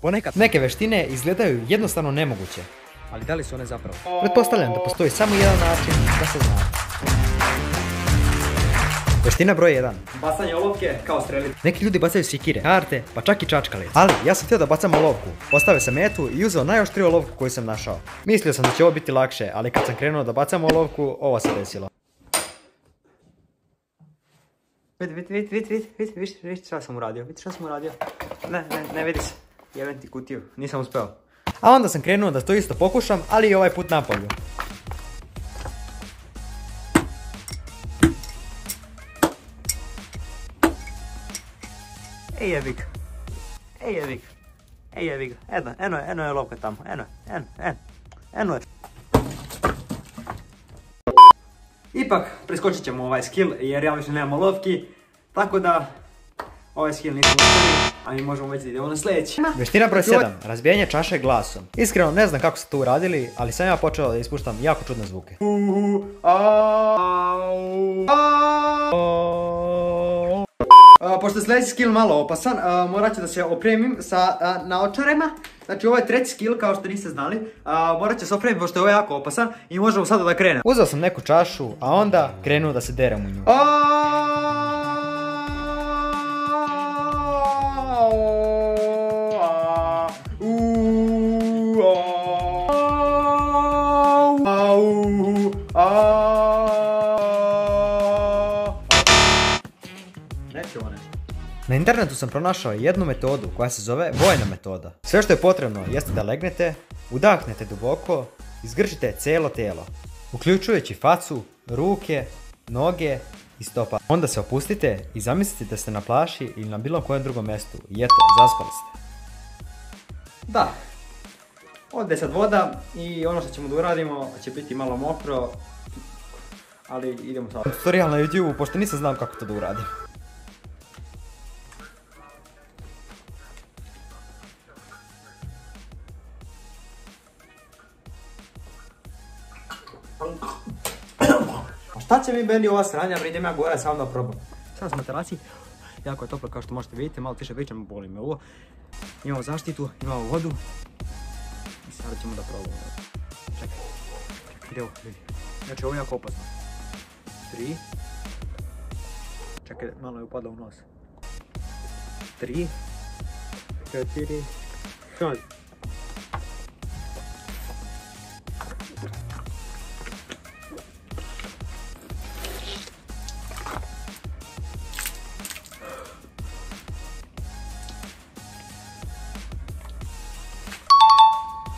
Ponekad neke veštine izgledaju jednostavno nemoguće. Ali da li su one zapravo? Pretpostavljam da postoji samo jedan način da se zna. Veština broj 1. Bacanje olovke kao strelice. Neki ljudi bacaju sikire, karte, pa čak i čačkalice. Ali ja sam htio da bacam olovku. Postavio sam metu i uzeo najoštriju olovku koju sam našao. Mislio sam da će ovo biti lakše, ali kad sam krenuo da bacam olovku, ovo se desilo. Vidi šta sam uradio, ne vidi se. Jebem ti kutiju, nisam uspeo. A onda sam krenuo da to isto pokušam, ali i ovaj put napolju. Ej jebik, eno je lovka tamo, eno je. Ipak, preskočit ćemo ovaj skill jer ja više nemam olovki, tako da ovaj skill nisam uspjeli, a mi možemo već da idemo na sljedeći. Veština broj 7, razbijanje čaše glasom. Iskreno ne znam kako ste to uradili, ali sam ja počeo da ispuštam jako čudne zvuke. Pošto je sljedeći skill malo opasan, morat ću da se opremim sa naočarima. Znači ovo je treći skill, kao što niste znali. Morat ću se opremiti pošto je ovo jako opasan i možemo sada da krenemo. Uzeo sam neku čašu, a onda krenuo da se derem u nju. Na internetu sam pronašao jednu metodu koja se zove vojna metoda. Sve što je potrebno jeste da legnete, udahnete duboko i zgrčite cijelo tijelo, uključujući facu, ruke, noge i stopa. Onda se opustite i zamislite da ste na plaži ili na bilo kojem drugom mjestu i eto, zaspali ste. Da, ovdje je sad voda i ono što ćemo da uradimo će biti malo mokro, ali idemo sad. Tutorial na YouTube, pošto nisam znam kako to da uradim. A šta će mi meni ova sranja, idem ja gore samo da probam. Sada smo na terasi, jako je toplo kao što možete vidjeti, malo tiše pričam, boli me ovo. Imamo zaštitu, imamo vodu i sada ćemo da probamo. Čekaj, ide ovo, vidi. Znači ovo je jako opasno. 3. Čekaj, malo je upadlo u nos. 3. 4. 5.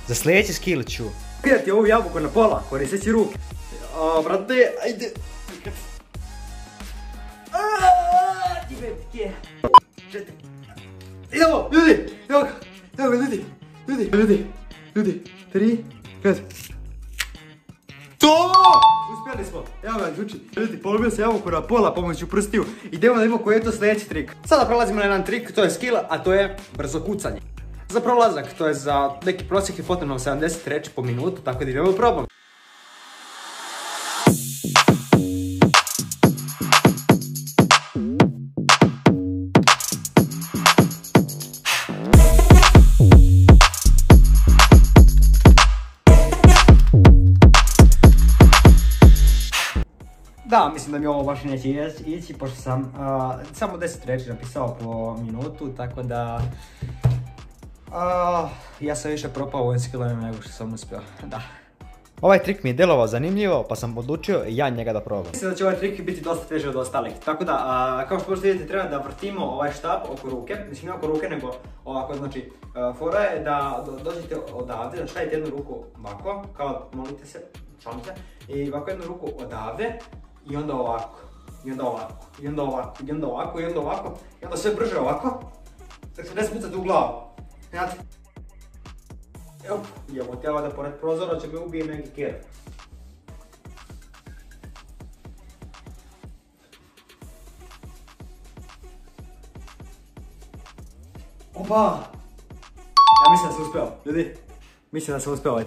Za sljedeći skill ću pijati ovu jabuku na pola, koristeći ruke. Brate, ajde. Idemo, ljudi, evo ga, ljudi, 3, 5. To! Uspjeli smo, evo ga, zvuči. Ljudi, polubio se jabuku na pola pomoću prstiju. Idemo da vidimo koji je to sljedeći trik. Sada prelazimo na jedan trik, to je skill, a to je brzo kucanje. Za prolazak, to je za neki prosjek je potrebno 70 reči po minutu, tako da idemo probam. Da, mislim da mi ovo baš neće ići, pošto sam samo 10 reči napisao po minutu, tako da... ja sam više propao u ovim skillovima nego što sam uspio, da. Ovaj trik mi je delovao zanimljivo, pa sam odlučio ja njega da probam. Mislim da će ovaj trik biti dosta teži od ostalih, tako da, kao što možete vidjeti, treba da vrtimo ovaj štap oko ruke, mislim ne oko ruke nego ovako, znači, fora je da dođete odavde, znači stavite jednu ruku ovako, kao molite se, šalite, i ovako jednu ruku odavde, i onda ovako, i onda ovako, i onda ovako, i onda ovako, i onda ovako, i onda sve brže ovako, tako se ne spucate u glavu. Znate? Evo, idemo tjela da pored prozora će me ubijem neki kjer. Opa! Ja mislim da sam uspeo, ljudi. Mislim da sam uspeo.